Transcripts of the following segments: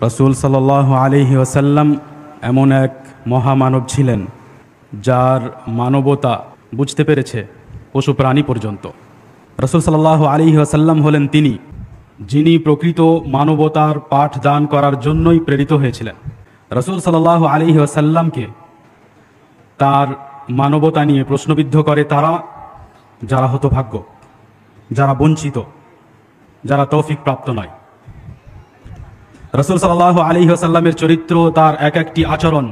রাসূল সাল্লাল্লাহু আলাইহি ওয়াসাল্লাম এমন এক মহামানব ছিলেন যার মানবতা বুঝতে পেরেছে পশু প্রাণী পর্যন্ত। রাসূল সাল্লাল্লাহু আলাইহি ওয়াসাল্লাম হলেন তিনি যিনি প্রকৃত মানবতার পাঠ দান করার জন্যই প্রেরিত হয়েছিলেন। রাসূল সাল্লাল্লাহু আলাইহি ওয়াসাল্লামকে তার মানবতা নিয়ে প্রশ্নবিদ্ধ করে তারা যারা হতভাগ্য, যারা বঞ্চিত, যারা তৌফিক প্রাপ্ত নয়। রাসূল সাল্লাল্লাহু আলাইহি ওয়াসাল্লামের চরিত্র, তার এক একটি আচরণ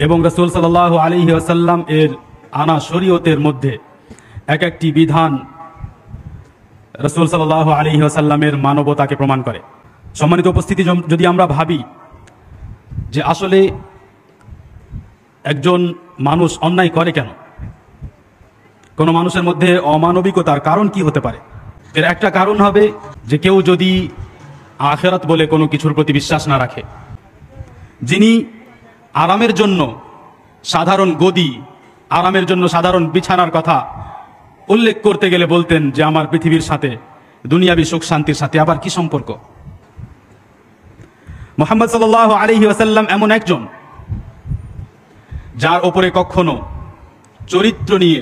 এবং রাসূল সাল্লাল্লাহু আলাইহি ওয়াসাল্লাম এর আনা শরীয়তের মধ্যে এক একটি বিধান রাসূল সাল্লাল্লাহু আলাইহি ওয়াসাল্লামের মানবতাকে প্রমাণ করে। সম্মানিত উপস্থিতি, যদি আমরা ভাবি যে আসলে একজন মানুষ অন্যায় করে কেন, কোন মানুষের মধ্যে অমানবিকতার কারণ কি হতে পারে, এর একটা কারণ হবে যে কেউ যদি আখিরাত বলে কোনো কিছুর প্রতি বিশ্বাস না রাখে, যিনি আরামের জন্য সাধারণ গদি, আরামের জন্য সাধারণ বিছানার কথা উল্লেখ করতে গেলে বলতেন যে আমার পৃথিবীর সাথে, দুনিয়াবি সুখ শান্তির সাথে আবার কি সম্পর্ক। মুহাম্মদ সাল্লাল্লাহু আলাইহি ওয়াসাল্লাম এমন একজন যার ওপরে কখনো চরিত্র নিয়ে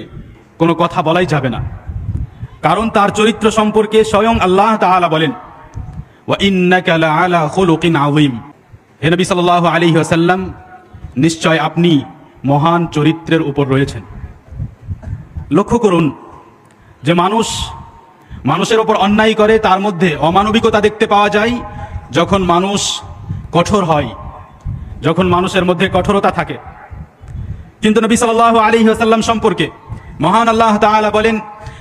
কোনো কথা বলাই যাবে না, কারণ তার চরিত্র সম্পর্কে স্বয়ং আল্লাহ তাআলা বলেন, ওয়া ইন্নাকা লাআলা খুলুকিন আযীম। হে নবী সাল্লাল্লাহু আলাইহি ওয়াসাল্লাম, নিশ্চয় আপনি মহান চরিত্রের উপর রয়েছেন। লক্ষ্য করুন যে মানুষের উপর অন্যায় করে, তার মধ্যে অমানবিকতা দেখতে পাওয়া যায় যখন মানুষ কঠোর হয়, যখন মানুষের মধ্যে কঠোরতা থাকে। কিন্তু নবী সাল্লাল্লাহু আলাইহি ওয়াসাল্লাম সম্পর্কে মহান আল্লাহ তাআলা বলেন,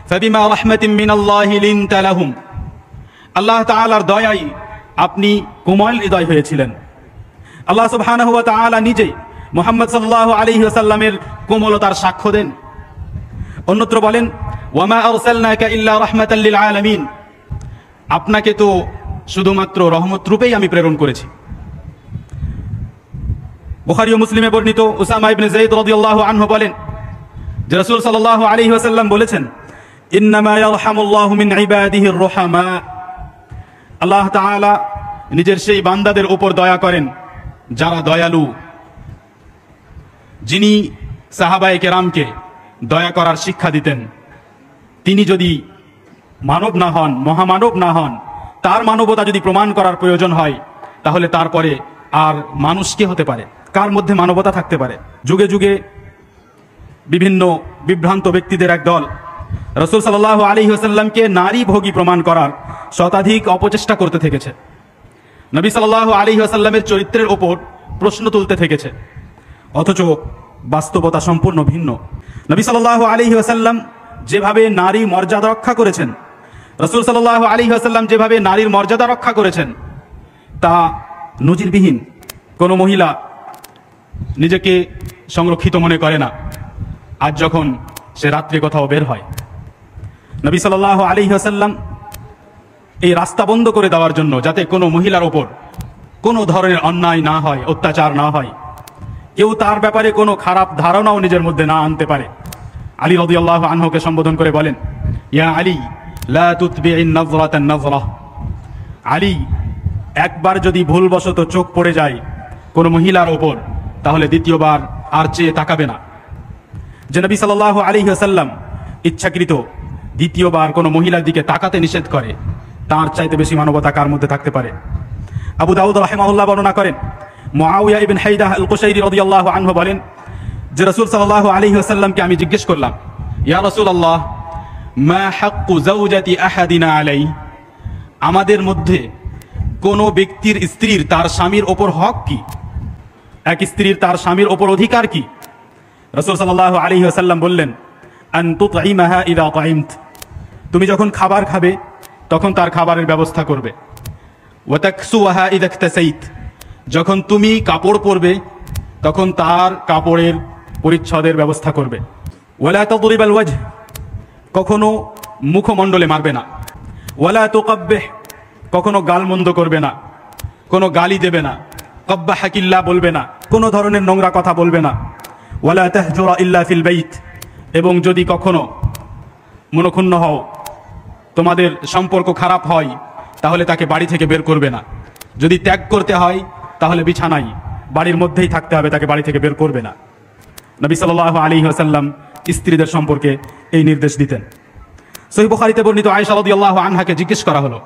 ফাবিমা রাহমাতিন মিনাল্লাহি লিনতা লাহুম। আল্লাহ তাআলার দয়ায় আপনি কোমল হৃদয় হয়েছিলেন। আল্লাহ সুবহানাহু ওয়া তাআলা নিজেই মুহাম্মদ সাল্লাল্লাহু আলাইহি ওয়াসাল্লামের কোমলতার সাক্ষ্য দেন। অন্যত্র বলেন, ওয়ামা আরসালনাকা ইল্লা রাহমাতাল লিল আলামিন। আপনাকে তো শুধুমাত্র রহমত রূপেই আমি প্রেরণ করেছি। বুখারী ও মুসলিমে বর্ণিত উসামা ইবনে যায়েদ রাদিয়াল্লাহু আনহু বলেন যে রাসূল সাল্লাল্লাহু আলাইহি ওয়াসাল্লাম বলেছেন, ইন্নামা ইয়ারহামুল্লাহু মিন ইবাদিহির রুহামা। আল্লাহ তাআলা নিজের সেই বান্দাদের উপর দয়া করেন যারা দয়ালু। যিনি সাহাবায়ে কেরামকে দয়া করার শিক্ষা দিতেন, তিনি যদি মানব না হন, মহামানব না হন, তার মানবতা যদি প্রমাণ করার প্রয়োজন হয়, তাহলে তারপরে আর মানুষ কে হতে পারে, কার মধ্যে মানবতা থাকতে পারে। যুগে যুগে বিভিন্ন বিভ্রান্ত ব্যক্তিদের এক দল রাসূল সাল্লাল্লাহু আলাইহি ওয়াসাল্লামকে নারী ভোগী প্রমাণ করার শতাধিক অপচেষ্টা করতে থেকেছে। নবী সাল্লাল্লাহু আলাইহি ওয়াসাল্লামের চরিত্রের ওপর প্রশ্ন তুলতে থেকেছে, অথচ বাস্তবতা সম্পূর্ণ ভিন্ন। নবী সাল্লাল্লাহু আলাইহি ওয়াসাল্লাম যেভাবে নারী মর্যাদা রক্ষা করেছেন, রাসূল সাল্লাল্লাহু আলাইহি ওয়াসাল্লাম যেভাবে নারীর মর্যাদা রক্ষা করেছেন, তা নজিরবিহীন। কোনো মহিলা নিজেকে সংরক্ষিত মনে করে না আজ যখন সে রাত্রে কোথাও বের হয়। নবী সাল্লাল্লাহু আলাইহি ওয়াসাল্লাম এই রাস্তা বন্ধ করে দেওয়ার জন্য, যাতে কোনো মহিলার ওপর কোনো ধরনের অন্যায় না হয়, অত্যাচার না হয়, কেউ তার ব্যাপারে কোনো খারাপ ধারণাও নিজের মধ্যে না আনতে পারে, আলী রাদিয়াল্লাহু আনহুকে সম্বোধন করে বলেন, ইয়া আলী লা তুতবিইন নাযরাতান নাযরাহ। আলী, একবার যদি ভুলবশত চোখ পড়ে যায় কোনো মহিলার ওপর, তাহলে দ্বিতীয়বার আর চেয়ে তাকাবে না। যে নবী সাল্লাল্লাহু আলাইহি ওয়াসাল্লাম ইচ্ছাকৃত দ্বিতীয়বার কোনো মহিলার দিকে তাকাতে নিষেধ করে, তার চাইতে বেশি মানবতা কার মধ্যে থাকতে পারে। আবু দাউদ রাহিমাহুল্লাহ বর্ণনা করেন, মুআউইয়া ইবনে হাইদাহ আল কুশাইরি রাদিয়াল্লাহু আনহু বলেন যে রাসূল সাল্লাল্লাহু আলাইহি ওয়াসাল্লামকে আমি জিজ্ঞেস করলাম, ইয়া রাসূলুল্লাহ, মা হাক্কু যাওজাতি আহাদিনা আলাই। আমাদের মধ্যে কোনো ব্যক্তির স্ত্রীর তার স্বামীর ওপর হক কি? এক স্ত্রীর তার স্বামীর ওপর অধিকার কি? রাসূল সাল্লাল্লাহু আলাইহি ওয়াসাল্লাম বললেন, আন তুতঈমাহা ইযা তাইমত। তুমি যখন খাবার খাবে তখন তার খাবারের ব্যবস্থা করবে। ওয়া তাকসুহা ইযা ইকতাসাইত। যখন তুমি কাপড় পরবে তখন তার কাপড়ের পরিচ্ছদের ব্যবস্থা করবে। ওয়ালা তাদরিবাল ওয়াজহ। কখনো মুখমণ্ডলে মারবে না। ওয়ালা তুকাব্বিহ। কখনো গালমন্দ করবে না, কোনো গালি দেবে না, কব্বাহাকিল্লাহ বলবে না, কোনো ধরনের নোংরা কথা বলবে না। ওয়ালা তাহজুরা ইল্লা ফিল বাইত। এবং যদি কখনো মনক্ষুণ্ণ হও, তোমাদের সম্পর্ক খারাপ হয়, তাহলে তাকে বাড়ি থেকে বের করবে না। যদি ত্যাগ করতে হয় তাহলে বিছানায় বাড়ির মধ্যেই থাকতে হবে, তাকে বাড়ি থেকে বের করবে না। নবী সাল্লাল্লাহু আলাইহি ওয়াসাল্লাম স্ত্রীদের সম্পর্কে এই নির্দেশ দিতেন। সহিহ বুখারীতে বর্ণিত আয়েশা রাদিয়াল্লাহু আনহাকে জিজ্ঞেস করা হলো,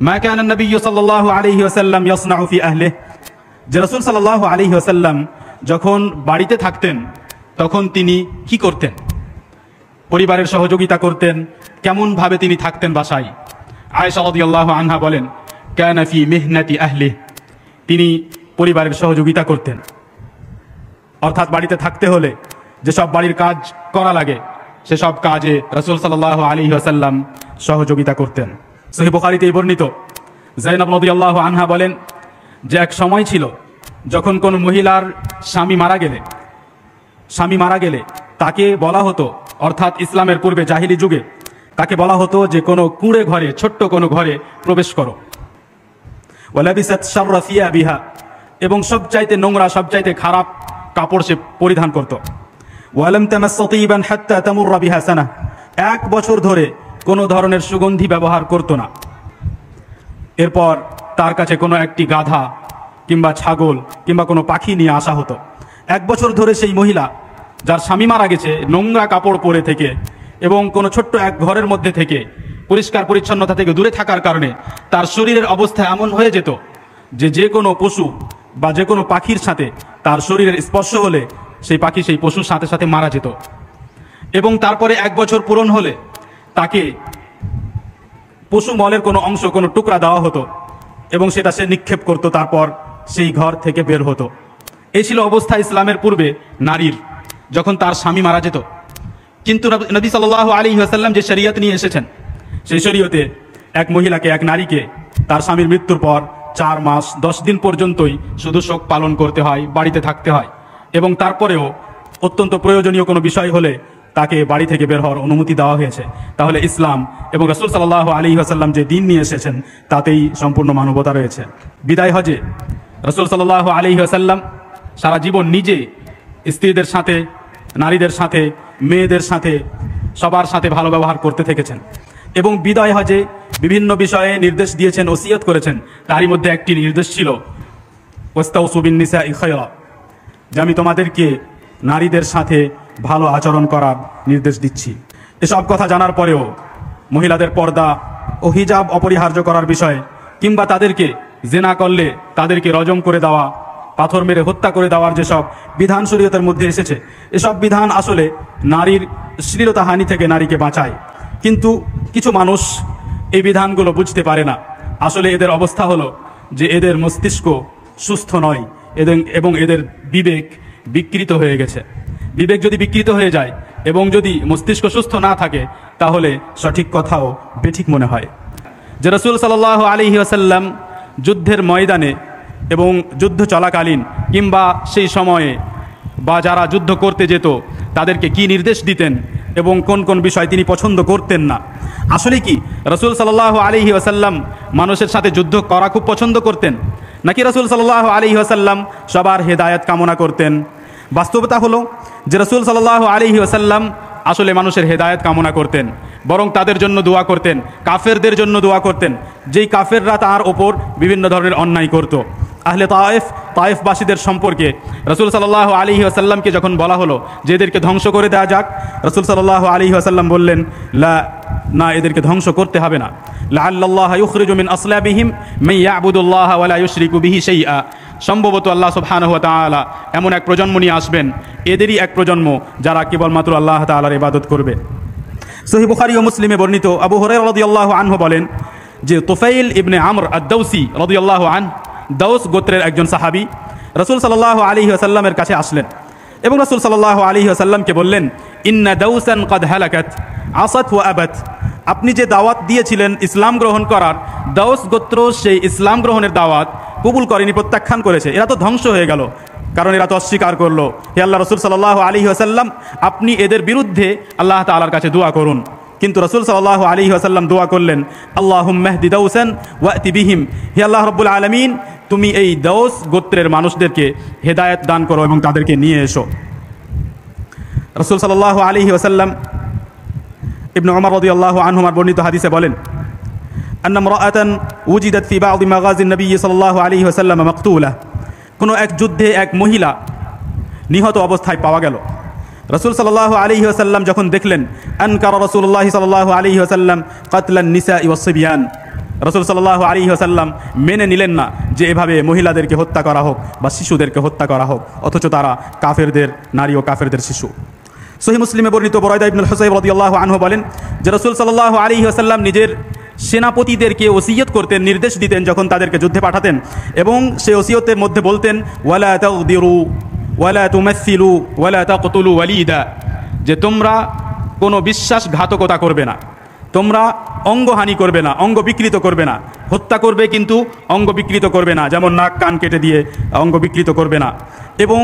মা কানা নবী সাল্লাল্লাহু আলাইহি ওয়াসাল্লাম ইয়াসনাউ ফি আহলিহি, যে রাসূল সাল্লাল্লাহু আলাইহি ওয়াসাল্লাম যখন বাড়িতে থাকতেন তখন তিনি কি করতেন, পরিবারের সহযোগিতা করতেন, কেমন ভাবে তিনি থাকতেন বাসায়। আয়েশা রাদিয়াল্লাহু আনহা বলেন, কানা ফি মিহনাতি আহলিহি, তিনি পরিবারের সহযোগিতা করতেন। অর্থাৎ বাড়িতে থাকতে হলে যেসব বাড়ির কাজ করা লাগে সেসব কাজে রাসূল সাল্লাল্লাহু আলাইহি ওয়াসাল্লাম সহযোগিতা করতেন। সহিহ বুখারীতে বর্ণিত যায়েনব রাদিয়াল্লাহু আনহা বলেন যে এক সময় ছিল যখন কোন মহিলার স্বামী মারা গেলে তাকে বলা হতো, অর্থাৎ ইসলামের পূর্বে জাহিলি যুগে তাকে বলা হতো যে কোনো কুঁড়ে ঘরে, ছোট্ট কোনো ঘরে প্রবেশ করো। ওয়ালাবিসাত শাররা সিয়াবিহা, এবং সবচাইতে নোংরা, সবচাইতে খারাপ কাপড় সে পরিধান করত। ওয়ালাম তামাস তাইবান হাত্তা তামুররা বিহা সানা, 1 বছর ধরে কোনো ধরনের সুগন্ধি ব্যবহার করত না। এরপর তার কাছে কোনো একটি গাধা কিংবা ছাগল কিংবা কোনো পাখি নিয়ে আসা হতো। 1 বছর ধরে সেই মহিলা, যার স্বামী মারা গেছে, নোংরা কাপড় পরে থেকে এবং কোনো ছোট্ট এক ঘরের মধ্যে থেকে, পরিষ্কার পরিচ্ছন্নতা থেকে দূরে থাকার কারণে তার শরীরের অবস্থা এমন হয়ে যেত যে কোনো পশু বা যে কোনো পাখির সাথে তার শরীরের স্পর্শ হলে সেই পাখি সেই পশুর সাথে সাথে মারা যেত। এবং তারপরে 1 বছর পূরণ হলে তাকে পশু মলের কোনো অংশ, কোনো টুকরা দেওয়া হতো এবং সেটা সে নিক্ষেপ করত, তারপর সেই ঘর থেকে বের হতো। এই ছিল অবস্থা ইসলামের পূর্বে নারীর, যখন তার স্বামী মারা যেত। কিন্তু নবী সাল্লাল্লাহু আলাইহি ওয়াসাল্লাম যে শরীয়ত নিয়ে এসেছেন, সেই শরীয়তে এক মহিলাকে, এক নারীকে তার স্বামীর মৃত্যুর পর 4 মাস 10 দিন পর্যন্তই শুধু শোক পালন করতে হয়, বাড়িতে থাকতে হয়। এবং তারপরেও অত্যন্ত প্রয়োজনীয় কোনো বিষয় হলে তাকে বাড়ি থেকে বের হওয়ার অনুমতি দেওয়া হয়েছে। তাহলে ইসলাম এবং রাসূল সাল্লাল্লাহু আলাইহি ওয়াসাল্লাম যে দিন নিয়ে এসেছেন তাতেই সম্পূর্ণ মানবতা রয়েছে। বিদায় হজে রাসূল সাল্লাল্লাহু আলাইহি ওয়াসাল্লাম সারা জীবন নিজে স্ত্রীদের সাথে, নারীদের সাথে, মেয়েদের সাথে, সবার সাথে ভালো ব্যবহার করতে থেকেছেন এবং বিদায় হজে বিভিন্ন বিষয়ে নির্দেশ দিয়েছেন, ওসিয়ত করেছেন। তারই মধ্যে একটি নির্দেশ ছিল ওয়াস্তাউসু বিন-নিসাই খায়রা, যে আমি তোমাদেরকে নারীদের সাথে ভালো আচরণ করার নির্দেশ দিচ্ছি। এসব কথা জানার পরেও মহিলাদের পর্দা ও হিজাব অপরিহার্য করার বিষয়, কিংবা তাদেরকে জিনা করলে তাদেরকে রজম করে দেওয়া, পাথর মেরে হত্যা করে দেওয়ার যেসব বিধান শরীয়তের মধ্যে এসেছে, এসব বিধান আসলে নারীর শ্লীলতাহানি থেকে নারীকে বাঁচায়। কিন্তু কিছু মানুষ এই বিধানগুলো বুঝতে পারে না। আসলে এদের অবস্থা হলো যে এদের মস্তিষ্ক সুস্থ নয় এবং এদের বিবেক বিকৃত হয়ে গেছে। বিবেক যদি বিকৃত হয়ে যায় এবং যদি মস্তিষ্ক সুস্থ না থাকে তাহলে সঠিক কথাও বেঠিক মনে হয়। যে রাসূল সাল্লাল্লাহু আলাইহি ওয়াসাল্লাম যুদ্ধের ময়দানে এবং যুদ্ধ চলাকালীন কিংবা সেই সময়ে বা যারা যুদ্ধ করতে যেত তাদেরকে কি নির্দেশ দিতেন এবং কোন কোন বিষয় তিনি পছন্দ করতেন না। আসলে কি রাসূল সাল্লাল্লাহু আলাইহি ওয়াসাল্লাম মানুষের সাথে যুদ্ধ করা খুব পছন্দ করতেন, নাকি রাসূল সাল্লাল্লাহু আলাইহি ওয়াসাল্লাম সবার হেদায়েত কামনা করতেন? বাস্তবতা হলো যে রাসূল সাল্লাল্লাহু আলাইহি ওয়াসাল্লাম আসলে মানুষের হেদায়েত কামনা করতেন, বরং তাদের জন্য দোয়া করতেন, কাফেরদের জন্য দোয়া করতেন, যেই কাফেররা তার ওপর বিভিন্ন ধরনের অন্যায় করত। আহলে তায়েফবাসীদের সম্পর্কে রাসূল সাল্লাল্লাহু আলাইহি ওয়াসাল্লামকে যখন বলা হলো যে এদেরকে ধ্বংস করে দেওয়া যাক, রাসূল সাল্লাল্লাহু আলাইহি ওয়াসাল্লাম বললেন, না, এদেরকে ধ্বংস করতে হবে না। লাআল্লাল্লাহা ইখরিজু মিন আসলাবিহিম মান ইয়াবুদুল্লাহা ওয়া লা ইউশরিকু বিহি শাইআ, সম্ভবত আল্লাহ সুবহানাহু ওয়া তাআলা এমন এক প্রজন্ম নিয়ে আসবেন, এদেরই এক প্রজন্ম যারা কেবলমাত্র আল্লাহ তাআলার ইবাদত করবে। সহিহ বুখারী ও মুসলিমে বর্ণিত আবু হুরায়রা রাদিয়াল্লাহু আনহু বলেন যে তুফাইল ইবনে আমর আদ-দাওসী রাদিয়াল্লাহু আনহু, দাউস গোত্রের একজন সাহাবী, রাসূল সাল্লাল্লাহু আলাইহি ওয়াসাল্লামের কাছে আসলেন এবং রাসূল সাল্লাল্লাহু আলাইহি ওয়াসাল্লামকে বললেন, ইন্না দাউসান ক্বাদ হালাকাত আসাত ওয়া আবাত, আপনি যে দাওয়াত দিয়েছিলেন ইসলাম গ্রহণ করার, দাউস গোত্র সেই ইসলাম গ্রহণের দাওয়াত কবুল করেনি, প্রত্যাখ্যান করেছে। এরা তো ধ্বংস হয়ে গেল, কারণ এরা তো অস্বীকার করলো। হে আল্লাহ রাসূল সাল্লাল্লাহু আলাইহি ওয়াসাল্লাম, আপনি এদের বিরুদ্ধে আল্লাহ তাআলার কাছে দোয়া করুন। কিন্তু রাসূল সাল্লাল্লাহু আলাইহি ওয়াসাল্লাম দোয়া করলেন, আল্লাহুম্মা ইহদি দাউসান ওয়াতি বিহিম, হে আল্লাহ রাব্বুল আলামিন, তুমি এই দাউস গোত্রের মানুষদেরকে হেদায়েত দান করো এবং তাদেরকে নিয়ে এসো। রাসূল সাল্লাল্লাহু আলাইহি ওয়াসাল্লাম ইবনে ওমর রাদিয়াল্লাহু আনহুমার বর্ণিত হাদিসে বলেন, أن امرأة وجدت في بعض مغازي النبي صلى الله عليه وسلم مقتولة কোনো এক যুদ্ধে এক মহিলা নিহত অবস্থায় পাওয়া গেল। রাসূল সাল্লাল্লাহু আলাইহি ওয়াসাল্লাম যখন দেখলেন, আনকারা রাসূলুল্লাহ সাল্লাল্লাহু আলাইহি ওয়াসাল্লাম কাতলান নিসাই ওয়াস সিবিয়ান, রাসূল সাল্লাল্লাহু আলাইহি ওয়াসাল্লাম মেনে নিলেন না যে এভাবে মহিলাদেরকে হত্যা করা হোক বা শিশুদেরকে হত্যা করা হোক, অথচ তারা কাফেরদের নারী ও কাফেরদের শিশু। সহিহ মুসলিমে বর্ণিত বুরাইদা ইবনুল হুসাইব রাদিয়াল্লাহু আনহু বলেন যে রাসূল সাল্লাল্লাহু আলাইহি ওয়াসাল্লাম নিজের সেনাপতিদেরকে ওসিয়ত করতেন, নির্দেশ দিতেন যখন তাদেরকে যুদ্ধে পাঠাতেন, এবং সেই ওসিয়তের মধ্যে বলতেন ওয়ালা তাগদিরু ওয়ালা তুমাসসিলু ওয়ালা তাকতুলু ওয়ালিদা, যে তোমরা কোনো বিশ্বাসঘাতকতা করবে না, তোমরা অঙ্গহানি করবে না, অঙ্গ বিকৃত করবে না, হত্যা করবে কিন্তু অঙ্গ বিকৃত করবে না, যেমন নাক কান কেটে দিয়ে অঙ্গ বিকৃত করবে না, এবং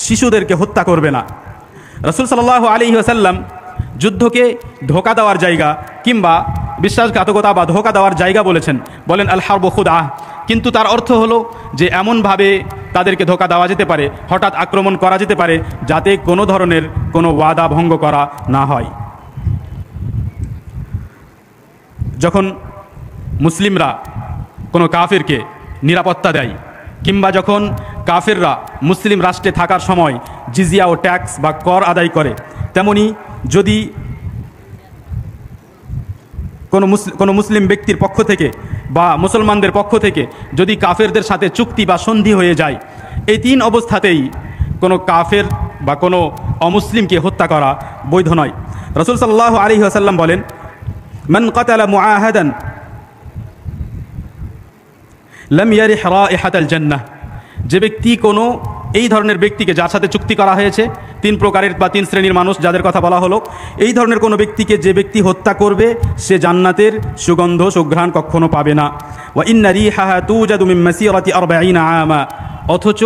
শিশুদেরকে হত্যা করবে না। রাসূল সাল্লাল্লাহু আলাইহি ওয়াসাল্লাম যুদ্ধকে ধোঁকা দেওয়ার জায়গা কিংবা বিশ্বাসঘাতকতা বা ধোঁকা দেওয়ার জায়গা বলেছেন, বলেন আল হারবু খুদআহ, কিন্তু তার অর্থ হলো যে এমনভাবে তাদেরকে ধোঁকা দেওয়া যেতে পারে, হঠাৎ আক্রমণ করা যেতে পারে যাতে কোনো ধরনের কোনো ওয়াদা ভঙ্গ করা না হয়। যখন মুসলিমরা কোনো কাফিরকে নিরাপত্তা দেয় কিংবা যখন কাফিররা মুসলিম রাষ্ট্রে থাকার সময় জিজিয়া ও ট্যাক্স বা কর আদায় করে, তেমনি যদি কোনো মুসলিম ব্যক্তির পক্ষ থেকে বা মুসলমানদের পক্ষ থেকে যদি কাফেরদের সাথে চুক্তি বা সন্ধি হয়ে যায়, এই তিন অবস্থাতেই কোনো কাফের বা কোনো অমুসলিমকে হত্যা করা বৈধ নয়। রাসূল সাল্লাল্লাহু আলাইহি ওয়াসাল্লাম বলেন মান কাতালা মুআহাদান লাম ইয়ারিহ রাইহাতাল জান্নাহ, যে ব্যক্তি কোনো এই ধরনের ব্যক্তিকে যার সাথে চুক্তি করা হয়েছে, তিন প্রকারের বা তিন শ্রেণীর মানুষ যাদের কথা বলা হলো, এই ধরনের কোনো ব্যক্তিকে যে ব্যক্তি হত্যা করবে সে জান্নাতের সুগন্ধ সুঘ্রাণ কখনো পাবে না। ওয়া ইন্না রিহাহা তুজাদু মিন মাসিরাতি 40 আমা, অথচ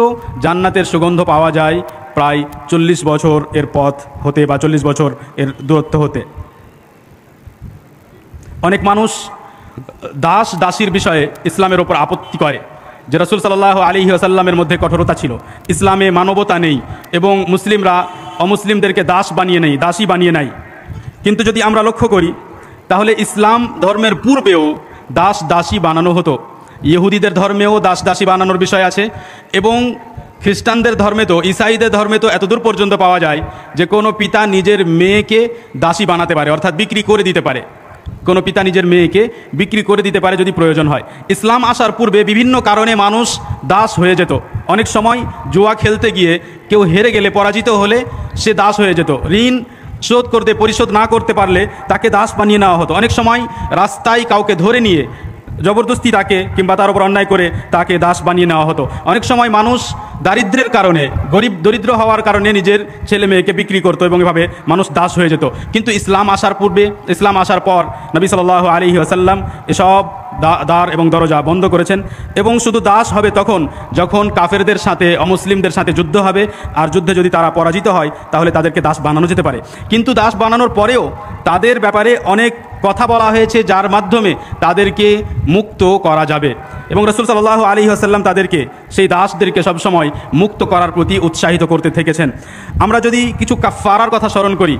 জান্নাতের সুগন্ধ পাওয়া যায় প্রায় 40 বছর এর পথ হতে বা 40 বছর এর দূরত্ব হতে। অনেক মানুষ দাস দাসীর বিষয়ে ইসলামের ওপর আপত্তি করে যে রাসূল সাল্লাল্লাহু আলাইহি ওয়াসাল্লামের মধ্যে কঠোরতা ছিল, ইসলামে মানবতা নেই এবং মুসলিমরা অমুসলিমদেরকে দাস বানিয়ে নেয়, দাসী বানিয়ে নেয়। কিন্তু যদি আমরা লক্ষ্য করি তাহলে ইসলাম ধর্মের পূর্বেও দাস দাসী বানানো হতো। ইহুদিদের ধর্মেও দাস দাসী বানানোর বিষয় আছে, এবং খ্রিস্টানদের ধর্মে তো, ঈসাইদের ধর্মে তো এতদূর পর্যন্ত পাওয়া যায় যে কোনো পিতা নিজের মেয়েকে দাসী বানাতে পারে, অর্থাৎ বিক্রি করে দিতে পারে। কোনো পিতা নিজের মেয়েকে বিক্রি করে দিতে পারে যদি প্রয়োজন হয়। ইসলাম আসার পূর্বে বিভিন্ন কারণে মানুষ দাস হয়ে যেত। অনেক সময় জুয়া খেলতে গিয়ে কেউ হেরে গেলে, পরাজিত হলে সে দাস হয়ে যেত। ঋণ পরিশোধ না করতে পারলে তাকে দাস বানিয়ে নেওয়া হতো। অনেক সময় রাস্তায় কাউকে ধরে নিয়ে জবরদস্তি তাকে কিংবা তার উপর অন্যায় করে তাকে দাস বানিয়ে নেওয়া হতো। অনেক সময় মানুষ দারিদ্র্যের কারণে, দরিদ্র হওয়ার কারণে নিজের ছেলে মেয়েকে বিক্রি করতো এবং এভাবে মানুষ দাস হয়ে যেত। কিন্তু ইসলাম আসার পূর্বে, ইসলাম আসার পর নবী সাল্লাল্লাহু আলাইহি ওয়াসাল্লাম এসব দ্বার এবং দরজা বন্ধ করেছেন, এবং শুধু দাস হবে তখন যখন কাফেরদের সাথে, অমুসলিমদের সাথে যুদ্ধ হবে, আর যুদ্ধে যদি তারা পরাজিত হয় তাহলে তাদেরকে দাস বানানো যেতে পারে। কিন্তু দাস বানানোর পরেও তাদের ব্যাপারে অনেক কথা বলা হয়েছে যার মাধ্যমে তাদেরকে মুক্ত করা যাবে, এবং রাসূল সাল্লাল্লাহু আলাইহি ওয়াসাল্লাম তাদেরকে, সেই দাসদেরকে সবসময় মুক্ত করার প্রতি উৎসাহিত করতে থেকেছেন। আমরা যদি কিছু কাফফারার কথা স্মরণ করি,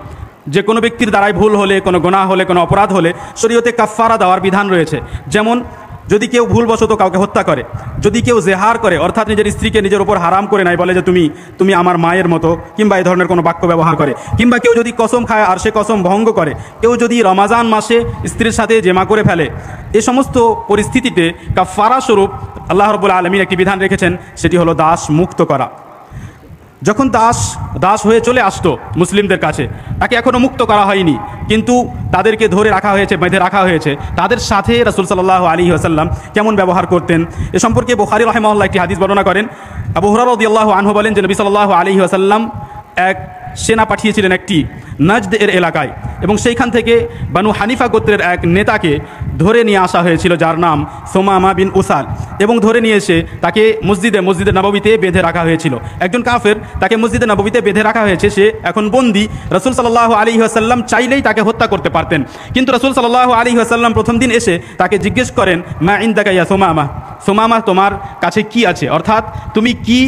যে কোনো ব্যক্তির দ্বারাই ভুল হলে, কোনো গুনাহ হলে, কোনো অপরাধ হলে শরীয়তে কাফফারা দেওয়ার বিধান রয়েছে। যেমন যদি কেউ ভুলবশত কাউকে হত্যা করে, যদি কেউ জেহার করে, অর্থাৎ নিজের স্ত্রীকে নিজের উপর হারাম করে নেয়, বলে যে তুমি আমার মায়ের মতো, কিংবা এই ধরনের কোনো বাক্য ব্যবহার করে, কিংবা কেউ যদি কসম খায় আর সে কসম ভঙ্গ করে, কেউ যদি রমাজান মাসে স্ত্রীর সাথে জেমা করে ফেলে, এ সমস্ত পরিস্থিতিতে কাফফারা স্বরূপ আল্লাহ রাব্বুল আলামিন একটি বিধান রেখেছেন, সেটি হলো দাস মুক্ত করা। যখন দাস হয়ে চলে আসতো মুসলিমদের কাছে, তাকে এখনও মুক্ত করা হয়নি, কিন্তু তাদেরকে ধরে রাখা হয়েছে, বেঁধে রাখা হয়েছে, তাদের সাথে রাসূল সাল্লাল্লাহু আলাইহি ওয়াসাল্লাম কেমন ব্যবহার করতেন এ সম্পর্কে বুখারী রাহিমাহুল্লাহ একটি হাদিস বর্ণনা করেন। আবু হুরায়রা রাদিয়াল্লাহু আনহু বলেন যে নবী সাল্লাল্লাহু আলাইহি ওয়াসাল্লাম এক সেনা পাঠিয়েছিলেন একটি নাজদ এর এলাকায়, এবং সেইখান থেকে বানু হানিফা গোত্রের এক নেতাকে ধরে নিয়ে আসা হয়েছিল যার নাম সুমামা বিন উসাল, এবং ধরে নিয়ে এসে তাকে মসজিদে নববীতে বেঁধে রাখা হয়েছিল। একজন কাফের, তাকে মসজিদে নববীতে বেঁধে রাখা হয়েছে, সে এখন বন্দী। রাসূল সাল্লাল্লাহু আলাইহি ওয়াসাল্লাম চাইলেই তাকে হত্যা করতে পারতেন, কিন্তু রাসূল সাল্লাল্লাহু আলাইহি ওয়াসাল্লাম প্রথম দিন এসে তাকে জিজ্ঞেস করেন, মা ইনদাকা ইয়া সুমামা, তোমার কাছে কি আছে, অর্থাৎ তুমি কি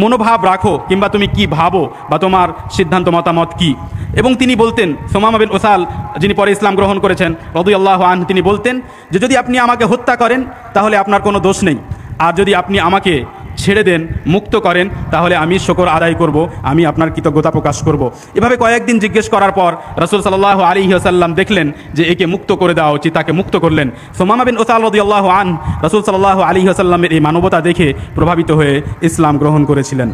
মনোভাব রাখো কিংবা তুমি কি ভাবো বা তোমার সিদ্ধান্ত মতামত কি। এবং তিনি বলতেন, সুমামা বিন উসাল যিনি পরে ইসলাম গ্রহণ করেছেন রাদিয়াল্লাহু আনহু, তিনি বলতেন যে যদি আপনি আমাকে হত্যা করেন তাহলে আপনার কোনো দোষ নেই, আর যদি আপনি আমাকে ছেড়ে দেন, মুক্ত করেন, তাহলে আমি শুকর আদায় করব, আমি আপনার কৃতজ্ঞতা প্রকাশ করব। এভাবে কয়েকদিন জিজ্ঞেস করার পর রাসূল সাল্লাল্লাহু আলাইহি ওয়াসাল্লাম দেখলেন যে একে মুক্ত করে দেওয়া উচিত, তাকে মুক্ত করলেন। সুমামা বিন উসাল রাদিয়াল্লাহু আনহু রাসূল সাল্লাল্লাহু আলাইহি ওয়াসাল্লামের এই মানবতা দেখে প্রভাবিত হয়ে ইসলাম গ্রহণ করেছিলেন।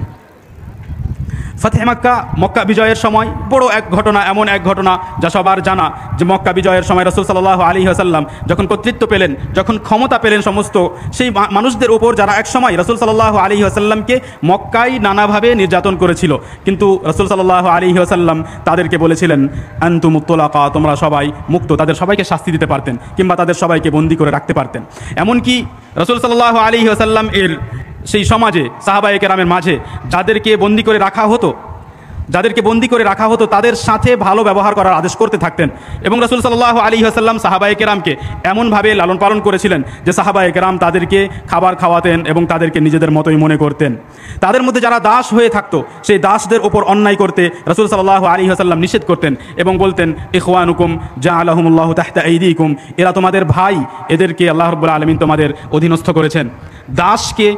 ফাতহে মক্কা, মক্কা বিজয়ের সময় বড় এক ঘটনা, এমন এক ঘটনা যা সবার জানা, যে মক্কা বিজয়ের সময় রাসূল সাল্লাল্লাহু আলাইহি ওয়াসাল্লাম যখন কর্তৃত্ব পেলেন, যখন ক্ষমতা পেলেন সমস্ত সেই মানুষদের উপর যারা এক সময় রাসূল সাল্লাল্লাহু আলাইহি ওয়াসাল্লামকে মক্কায় নানাভাবে নির্যাতন করেছিল, কিন্তু রাসূল সাল্লাল্লাহু আলাইহি ওয়াসাল্লাম তাদেরকে বলেছিলেন আনতুমুত তুলাকা, তোমরা সবাই মুক্ত। তাদের সবাইকে শাস্তি দিতে পারতেন কিংবা তাদের সবাইকে বন্দী করে রাখতে পারতেন। এমনকি রাসূল সাল্লাল্লাহু আলাইহি ওয়াসাল্লাম এর সেই সমাজে সাহাবায়ে কেরামের মাঝে যাদেরকে বন্দী করে রাখা হতো তাদের সাথে ভালো ব্যবহার করার আদেশ করতে থাকতেন। এবং রাসূল সাল্লাল্লাহু আলাইহি ওয়াসাল্লাম সাহাবায়ে কেরামকে এমনভাবে লালন পালন করেছিলেন যে সাহাবায়ে কেরাম তাদেরকে খাবার খাওয়াতেন এবং তাদেরকে নিজেদের মতোই মনে করতেন। তাদের মধ্যে যারা দাস হয়ে থাকতো সেই দাসদের উপর অন্যায় করতে রাসূল সাল্লাল্লাহু আলাইহি ওয়াসাল্লাম নিষেধ করতেন এবং বলতেন ইখওয়ানুকুম জাআলাহুমুল্লাহু তাহতা আইদিকুম, এরা তোমাদের ভাই, এদেরকে আল্লাহ রাব্বুল আলামিন তোমাদের অধীনস্থ করেছেন। দাসকে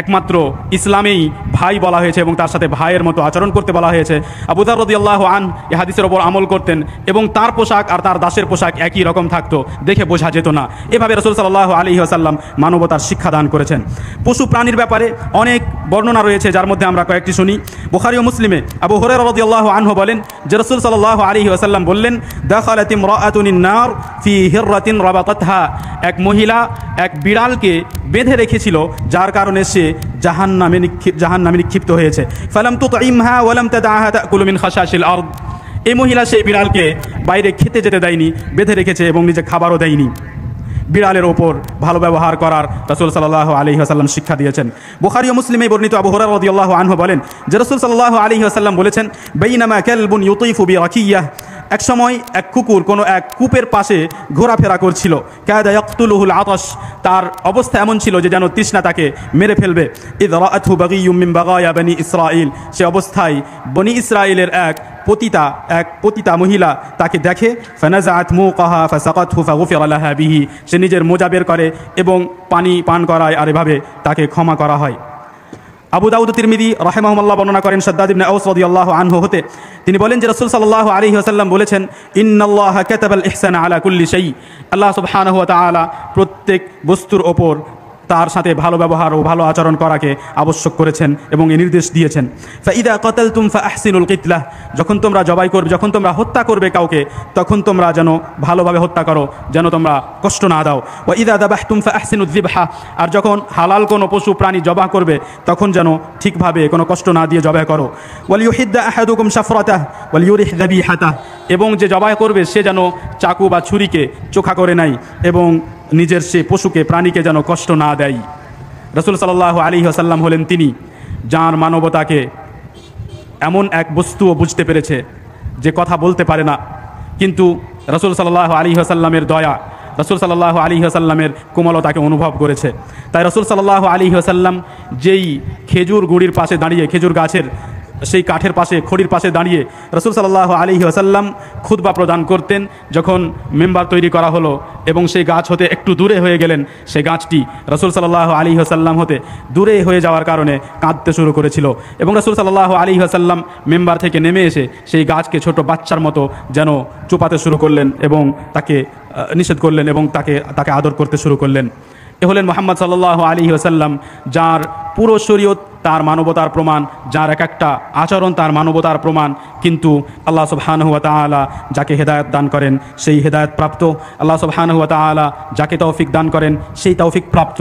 একমাত্র ইসলামেই ভাই বলা হয়েছে এবং তার সাথে ভাইয়ের মতো আচরণ করতে বলা হয়েছে। আবু যার রাদিয়াল্লাহু আনহু এই হাদিসের ওপর আমল করতেন এবং তার পোশাক আর তার দাসের পোশাক একই রকম থাকতো, দেখে বোঝা যেত না। এভাবে রাসূল সাল্লাল্লাহু আলাইহি ওয়াসাল্লাম মানবতার শিক্ষা দান করেছেন। পশু প্রাণীর ব্যাপারে অনেক বর্ণনা রয়েছে, যার মধ্যে আমরা কয়েকটি শুনি। বুখারী ও মুসলিমে আবু হুরায়রা রাদিয়াল্লাহু আনহু বলেন যে রাসূল সাল্লাল্লাহু আলাইহি ওয়াসাল্লাম বললেন দাখালাত ইমরাআতুন নার ফি হিররাতিন রাবাতাতহা, এক মহিলা এক বিড়ালকে বেঁধে রেখেছিল যার কারণে সে জাহান্নামে নিক্ষিপ্ত হয়েছে। ফালাম তুতঈমহা ওয়ালাম তাদআহা তাকুলু মিন খাশাশিল আরদ, এই মহিলা সেই বিড়ালকে বাইরে খেতে যেতে দেয়নি, বেঁধে রেখেছে এবং নিজে খাবারও দেয়নি। বিড়ালের ওপর ভালো ব্যবহার করার রাসূল সাল্লাল্লাহু আলাইহি ওয়াসাল্লাম শিক্ষা দিয়েছেন। বুখারী ও মুসলিমে বর্ণিত আবু হুরায়রা রাদিয়াল্লাহু আনহু বলেন যে রাসূল সাল্লাল্লাহু আলাইহি ওয়াসাল্লাম বলেছেন বাইনামা কালবুন ইউতিফু বিরাকিয়াহ, এক সময় এক কুকুর কোনো এক কূপের পাশে ঘোরাফেরা করছিল। কাদা ইয়াকতুলুহুল আতাশ, তার অবস্থা এমন ছিল যে যেন তৃষ্ণা তাকে মেরে ফেলবে। ইয রাআতহু বাগিয়্যুম মিন বাগায়া বনি ইসরাঈল, সে অবস্থায় বনি ইসরাঈলের এক পতিতা মহিলা তাকে দেখে। ফানাযাআত মুকাহা ফাসাকাতহু ফাগুফিরা লাহা বিহি, সে নিজের মোজা বের করে এবং পানি পান করায়, আর এভাবে তাকে ক্ষমা করা হয়। আবু দাউদ তিরমিজি রাহিমাহুল্লাহ বর্ণনা করেন শাদ্দাদ ইবনে আওস রাদিয়াল্লাহু আনহু হতে, তিনি বলেন যে রাসূল সাল্লাল্লাহু আলাইহি ওয়াসাল্লাম বলেছেন ইন্নাল্লাহা কাতাবাল ইহসানা আলা কুল্লি শাই, আল্লাহ সুবহানাহু ওয়া তাআলা প্রত্যেক বস্তুর ওপর তার সাথে ভালো ব্যবহার ও ভালো আচরণ করাকে আবশ্যক করেছেন এবং এই নির্দেশ দিয়েছেন। ফাইদা কাতালতুম ফাআহসিনুল কিতলাহ, যখন তোমরা জবাই করবে, যখন তোমরা হত্যা করবে কাউকে, তখন তোমরা যেন ভালোভাবে হত্যা করো, যেন তোমরা কষ্ট না দাও। ওয়া ইদা দাবাহতুম ফাআহসিনুয যিবহা, আর যখন হালাল কোনো পশু প্রাণী জবাই করবে তখন যেন ঠিকভাবে কোনো কষ্ট না দিয়ে জবাই করো। ওয়াল ইউহিদ্দা আহাদুকুম শাফরাতাহ ওয়াল ইউরিহ যাবিহাতাহ, এবং যে জবাই করবে সে যেন চাকু বা ছুরিকে চোখা করে নেয় এবং নিজের সে পশুকে প্রাণীকে যেন কষ্ট না দেয়। রাসূল সাল্লাল্লাহু আলাইহি ওয়াসাল্লাম হলেন তিনি যার মানবতাকে এমন এক বস্তুও বুঝতে পেরেছে যে কথা বলতে পারে না, কিন্তু রাসূল সাল্লাল্লাহু আলাইহি ওয়াসাল্লামের দয়া, রাসূল সাল্লাল্লাহু আলাইহি ওয়াসাল্লামের কোমলতাকে অনুভব করেছে। তাই রাসূল সাল্লাল্লাহু আলাইহি ওয়াসাল্লাম যেই খেজুর গুড়ির পাশে দাঁড়িয়ে, খেজুর গাছের সেই কাঠের পাশে, খড়ির পাশে দাঁড়িয়ে রাসূল সাল্লাল্লাহু আলাইহি ওয়াসাল্লাম খুতবা প্রদান করতেন। যখন মেম্বার তৈরি করা হলো এবং সেই গাছ হতে একটু দূরে হয়ে গেলেন, সেই গাছটি রাসূল সাল্লাল্লাহু আলাইহি ওয়াসাল্লাম হতে দূরে হয়ে যাওয়ার কারণে কাঁদতে শুরু করেছিল এবং রাসূল সাল্লাল্লাহু আলাইহি ওয়াসাল্লাম মেম্বার থেকে নেমে এসে সেই গাছকে ছোট বাচ্চার মতো যেন চুপাতে শুরু করলেন এবং তাকে নিষেধ করলেন এবং তাকে আদর করতে শুরু করলেন। এ হলেন মুহাম্মদ সাল্লাল্লাহু আলাইহি ওয়াসাল্লাম, যার পুরো শরীয়ত তার মানবতার প্রমাণ, যার এক একটা আচরণ তার মানবতার প্রমাণ। কিন্তু আল্লাহ সুবহানাহু ওয়া তাআলা যাকে হেদায়েত দান করেন সেই হেদায়েত প্রাপ্ত, আল্লাহ সুবহানাহু ওয়া তাআলা যাকে তৌফিক দান করেন সেই তৌফিক প্রাপ্ত।